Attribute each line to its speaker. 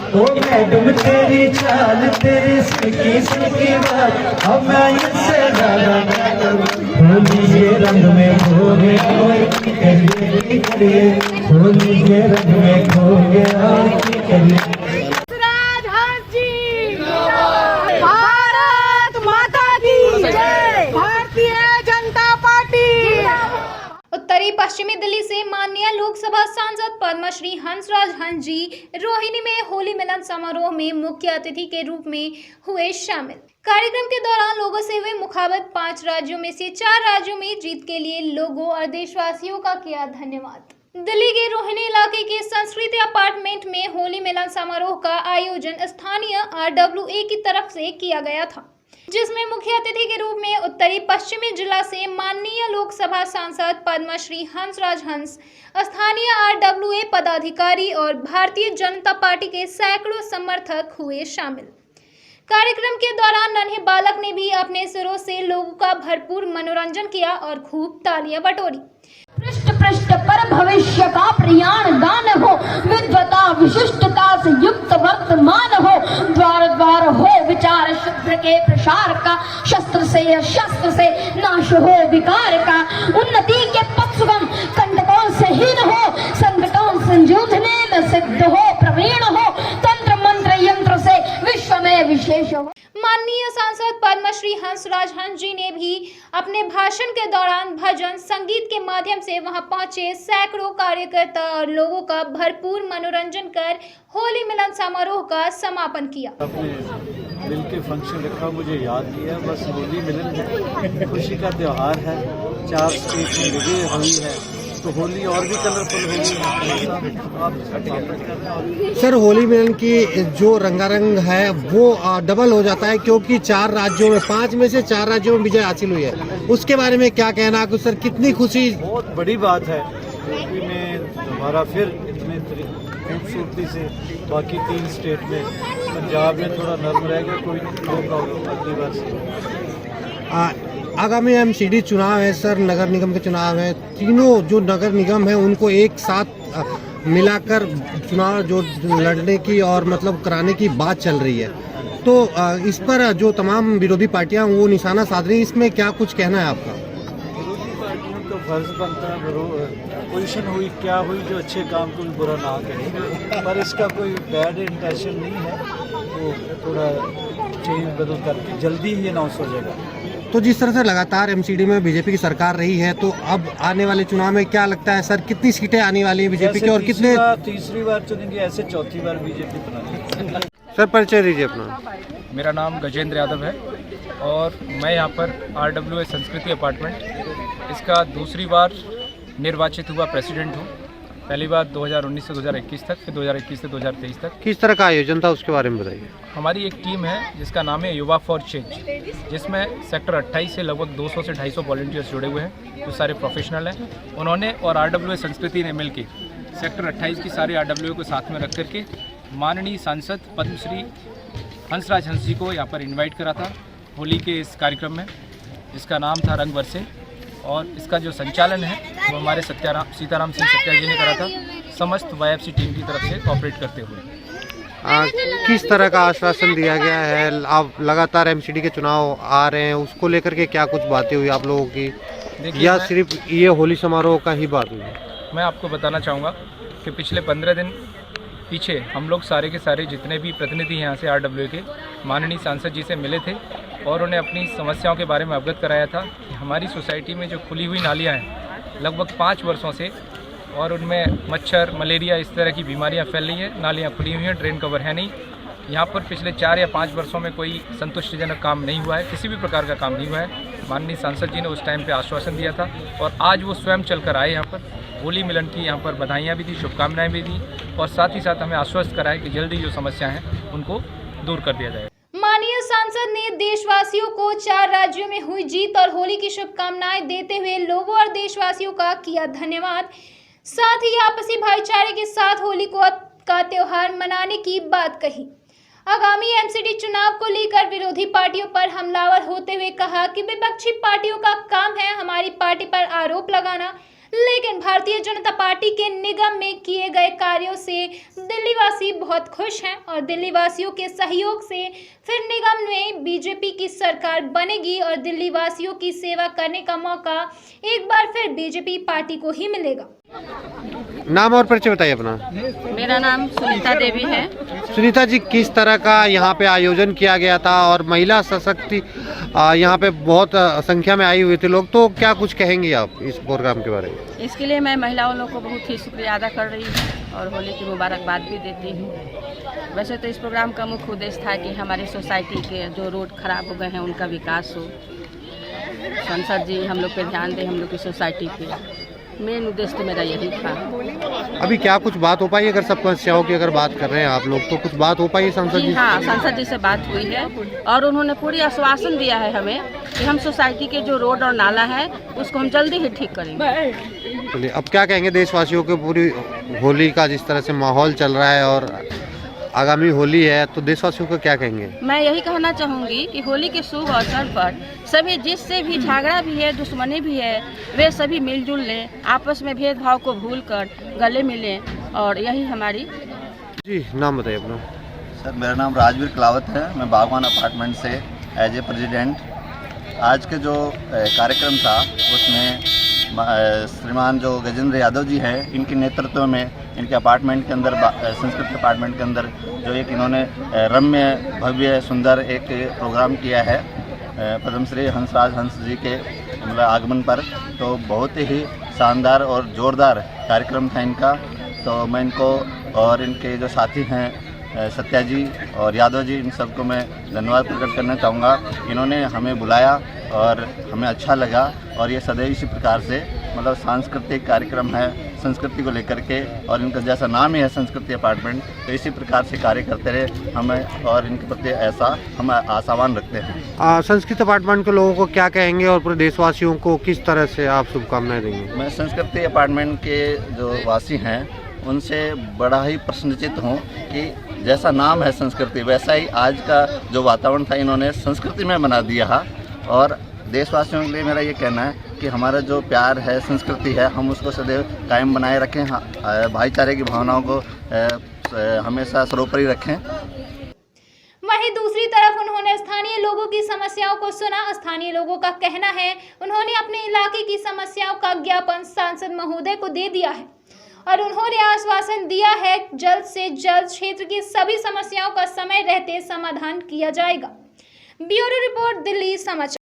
Speaker 1: ओ madam तेरी चाल तेरी सिल्की बात अब मैं इससे ज्यादा क्या करूं। होली के रंग में खो गया की करिए, होली के रंग में खो गया की करिए।
Speaker 2: भारत माता की जय, भारतीय जनता पार्टी।
Speaker 3: उत्तरी पश्चिमी दिल्ली से माननीय लोकसभा सांसद पद्मश्री हंसराज हंस जी रोहिणी में होली मिलन समारोह में मुख्य अतिथि के रूप में हुए शामिल। कार्यक्रम के दौरान लोगों से हुए मुखातिब 5 राज्यों में से 4 राज्यों में जीत के लिए लोगों और देशवासियों का किया धन्यवाद। दिल्ली के रोहिणी इलाके के संस्कृति अपार्टमेंट में होली मिलन समारोह का आयोजन स्थानीय RWA की तरफ से किया गया था, जिसमें मुख्य अतिथि के रूप में उत्तरी पश्चिमी जिला से माननीय लोकसभा सांसद पद्मश्री हंसराज हंस, स्थानीय RWA पदाधिकारी और भारतीय जनता पार्टी के सैकड़ों समर्थक हुए शामिल। कार्यक्रम के दौरान नन्हे बालक ने भी अपने सुरों से लोगों का भरपूर मनोरंजन किया और खूब तालियां बटोरी।
Speaker 2: पृष्ठ पृष्ठ पर भविष्य का प्रयाण गान हो, विद्वता विशिष्टता से युक्त वर्तमान हो, द्वार द्वार हो विचार शुद्ध के प्रसार का, शस्त्र से नाश हो विकार का, उन्नति के पथ सुगम कंटकों से हीन हो, संकटों से जूझने में सिद्ध हो प्रवीण हो, तंत्र मंत्र यंत्र से विश्व में विशेष हो।
Speaker 3: माननीय सांसद पद्मश्री हंसराज हंस जी ने भी अपने भाषण के दौरान भजन संगीत के माध्यम से वहां पहुंचे सैकड़ों कार्यकर्ता और लोगों का भरपूर मनोरंजन कर होली मिलन समारोह का समापन किया।
Speaker 4: अपने दिल के फंक्शन रखा, मुझे याद किया। बस होली मिलन खुशी का त्यौहार है, 4 स्टेट में विजय हुई है तो होली और भी कलरफुल होगी।
Speaker 5: सर, होली मिलन की जो रंगारंग है वो डबल हो जाता है, क्योंकि 4 राज्यों में 5 में से 4 राज्यों में विजय हासिल हुई है। उसके बारे में क्या कहना है सर? कितनी खुशी,
Speaker 4: बहुत बड़ी बात है। यूपी में हमारा फिर इतने खूबसूरती से, बाकी 3 स्टेट में, पंजाब में थोड़ा नर्म रहेगा, कोई नो प्रॉब्लम अगली बार से।
Speaker 5: आगामी MCD चुनाव है सर, नगर निगम के चुनाव है, तीनों जो नगर निगम है उनको एक साथ मिलाकर चुनाव जो लड़ने की और मतलब कराने की बात चल रही है, तो इस पर जो तमाम विरोधी पार्टियां वो निशाना साध रही है, इसमें क्या कुछ कहना है आपका?
Speaker 4: विरोधी पार्टियों का फर्ज बनता है, पोजीशन हुई क्या हुई, जो अच्छे काम को भी बुरा ना करें, पर इसका कोई बैड इंटेंशन नहीं है, तो थोड़ा चेंज बदल करके जल्दी ही अनाउंस हो जाएगा।
Speaker 5: तो जिस तरह से लगातार MCD में बीजेपी की सरकार रही है, तो अब आने वाले चुनाव में क्या लगता है सर, कितनी सीटें आने वाली है बीजेपी की और कितने?
Speaker 4: तीसरी बार चुनेंगे, ऐसे चौथी बार बीजेपी बनाएंगे।
Speaker 5: सर, परिचय दीजिए अपना।
Speaker 6: मेरा नाम गजेंद्र यादव है और मैं यहाँ पर RWA संस्कृति अपार्टमेंट इसका दूसरी बार निर्वाचित हुआ प्रेसिडेंट हूँ। पहली बार 2019 से 2021 तक, फिर 2021 से 2023 तक।
Speaker 5: किस तरह का आयोजन था, उसके बारे में बताइए।
Speaker 6: हमारी एक टीम है जिसका नाम है युवा फॉर चेंज, जिसमें सेक्टर 28 से लगभग 200 से 250 वॉलंटियर्स जुड़े हुए हैं, जो सारे प्रोफेशनल हैं। उन्होंने और RWA संस्कृति ने मिलकर सेक्टर 28 की सारे RWA को साथ में रख करके माननीय सांसद पद्मश्री हंसराज हंस जी को यहाँ पर इन्वाइट करा था होली के इस कार्यक्रम में, जिसका नाम था रंग बरसे, और इसका जो संचालन है वो हमारे सीताराम सिंह सत्या जी ने करा था, समस्त YFC टीम की तरफ से कोऑपरेट करते हुए।
Speaker 5: किस तरह का आश्वासन दिया गया है? आप लगातार MCD के चुनाव आ रहे हैं, उसको लेकर के क्या कुछ बातें हुई आप लोगों की, या सिर्फ ये होली समारोह का ही बात हुई?
Speaker 6: मैं आपको बताना चाहूँगा कि पिछले 15 दिन पीछे हम लोग सारे के सारे जितने भी प्रतिनिधि यहाँ से RWA के माननीय सांसद जी से मिले थे और उन्हें अपनी समस्याओं के बारे में अवगत कराया था कि हमारी सोसाइटी में जो खुली हुई नालियाँ हैं लगभग 5 वर्षों से, और उनमें मच्छर, मलेरिया, इस तरह की बीमारियाँ फैल रही हैं। नालियाँ खुली हुई हैं, ड्रेन कवर है नहीं। यहाँ पर पिछले 4 या 5 वर्षों में कोई संतुष्टिजनक काम नहीं हुआ है, किसी भी प्रकार का काम नहीं हुआ है। माननीय सांसद जी ने उस टाइम पे आश्वासन दिया था और आज वो स्वयं चलकर आए यहाँ पर। होली मिलन की यहाँ पर बधाइयाँ भी दी, शुभकामनाएं भी दी, और साथ ही साथ हमें आश्वस्त कराए कि जल्दी जो समस्याएं हैं उनको दूर कर दिया जाए।
Speaker 3: माननीय सांसद ने देशवासियों को 4 राज्यों में हुई जीत और होली की शुभकामनाएं देते हुए लोगों और देशवासियों का किया धन्यवाद। साथ ही आपसी भाईचारे के साथ होली का त्योहार मनाने की बात कही। आगामी MCD चुनाव को लेकर विरोधी पार्टियों पर हमलावर होते हुए कहा कि विपक्षी पार्टियों का काम है हमारी पार्टी पर आरोप लगाना, लेकिन भारतीय जनता पार्टी के निगम में किए गए कार्यों से दिल्ली वासी बहुत खुश हैं और दिल्ली वासियों के सहयोग से फिर निगम में बीजेपी की सरकार बनेगी और दिल्ली वासियों की सेवा करने का मौका एक बार फिर बीजेपी पार्टी को ही मिलेगा।
Speaker 5: नाम और परिचय बताइए अपना।
Speaker 7: मेरा नाम सुनीता देवी है।
Speaker 5: सुनीता जी, किस तरह का यहाँ पे आयोजन किया गया था और महिला सशक्ति यहाँ पे बहुत संख्या में आई हुए थे लोग, तो क्या कुछ कहेंगी आप इस प्रोग्राम के बारे में?
Speaker 7: इसके लिए मैं महिलाओं लोग को बहुत ही शुक्रिया अदा कर रही हूँ और होली की मुबारकबाद भी देती हूँ। वैसे तो इस प्रोग्राम का मुख्य उद्देश्य था कि हमारी सोसाइटी के जो रोड खराब हो गए हैं उनका विकास हो, सांसद जी हम लोग पे ध्यान दें, हम लोग की सोसाइटी पे। मेन उद्देश्य तो मेरा यही था।
Speaker 5: अभी क्या कुछ बात हो पाई? अगर सब समस्याओं की अगर बात कर रहे हैं आप लोग, तो कुछ बात हो पाई सांसद जी?
Speaker 7: हाँ, सांसद जी से बात हुई है और उन्होंने पूरी आश्वासन दिया है हमें कि हम सोसाइटी के जो रोड और नाला है उसको हम जल्दी ही ठीक करेंगे।
Speaker 5: चलिए, अब क्या कहेंगे देशवासियों के? पूरी होली का जिस तरह से माहौल चल रहा है और आगामी होली है, तो देशवासियों को क्या कहेंगे?
Speaker 7: मैं यही कहना चाहूँगी कि होली के शुभ अवसर पर सभी जिससे भी झगड़ा भी है, दुश्मनी भी है, वे सभी मिलजुल लें, आपस में भेदभाव को भूलकर गले मिलें और यही हमारी।
Speaker 5: जी, नाम बताइए अपना।
Speaker 8: सर, मेरा नाम राजवीर कलावत है। मैं बागवान अपार्टमेंट से एज ए प्रेसिडेंट। आज के जो कार्यक्रम था उसमें श्रीमान जो गजेंद्र यादव जी हैं, इनके नेतृत्व में इनके अपार्टमेंट के अंदर, संस्कृत अपार्टमेंट के अंदर जो एक इन्होंने रम्य भव्य सुंदर एक प्रोग्राम किया है पद्मश्री हंसराज हंस जी के मतलब आगमन पर, तो बहुत ही शानदार और ज़ोरदार कार्यक्रम था इनका। तो मैं इनको और इनके जो साथी हैं सत्या जी और यादव जी, इन सबको मैं धन्यवाद प्रकट करना चाहूँगा। इन्होंने हमें बुलाया और हमें अच्छा लगा और ये सदैव इसी प्रकार से मतलब सांस्कृतिक कार्यक्रम है संस्कृति को लेकर के, और इनका जैसा नाम ही है संस्कृति अपार्टमेंट, तो इसी प्रकार से कार्य करते रहे हमें और इनके प्रति ऐसा हम आशावान रखते हैं।
Speaker 5: संस्कृत अपार्टमेंट के लोगों को क्या कहेंगे और पूरे देशवासियों को किस तरह से आप शुभकामनाएं देंगे?
Speaker 8: मैं संस्कृति अपार्टमेंट के जो वासी हैं उनसे बड़ा ही प्रसन्नचित्त हूँ कि जैसा नाम है संस्कृति, वैसा ही आज का जो वातावरण था इन्होंने संस्कृति में बना दिया। और देशवासियों के लिए मेरा ये कहना है कि हमारा जो प्यार है, संस्कृति है, हम उसको सदैव कायम बनाए रखें, भाईचारे की भावनाओं को हमेशा सर्वोपरि रखें।
Speaker 3: वहीं दूसरी तरफ उन्होंने स्थानीय लोगों की समस्याओं को सुना। स्थानीय लोगों का कहना है उन्होंने अपने इलाके की समस्याओं का ज्ञापन सांसद महोदय को दे दिया है और उन्होंने आश्वासन दिया है जल्द से जल्द क्षेत्र की सभी समस्याओं का समय रहते समाधान किया जाएगा। ब्यूरो रिपोर्ट, दिल्ली समाचार।